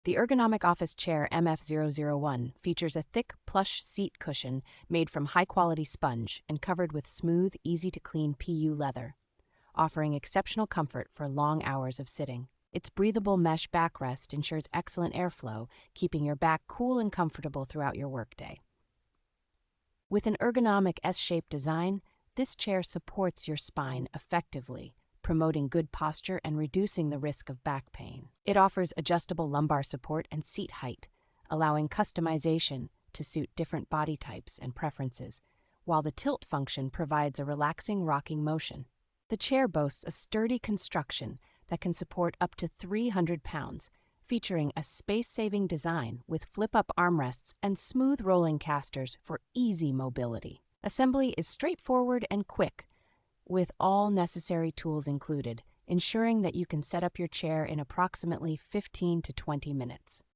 The Ergonomic Office Chair MF-001 features a thick, plush seat cushion made from high-quality sponge and covered with smooth, easy-to-clean PU leather, offering exceptional comfort for long hours of sitting. Its breathable mesh backrest ensures excellent airflow, keeping your back cool and comfortable throughout your workday. With an ergonomic S-shaped design, this chair supports your spine effectively, promoting good posture and reducing the risk of back pain. It offers adjustable lumbar support and seat height, allowing customization to suit different body types and preferences, while the tilt function provides a relaxing rocking motion. The chair boasts a sturdy construction that can support up to 300 pounds, featuring a space-saving design with flip-up armrests and smooth rolling casters for easy mobility. Assembly is straightforward and quick, with all necessary tools included, ensuring that you can set up your chair in approximately 15 to 20 minutes.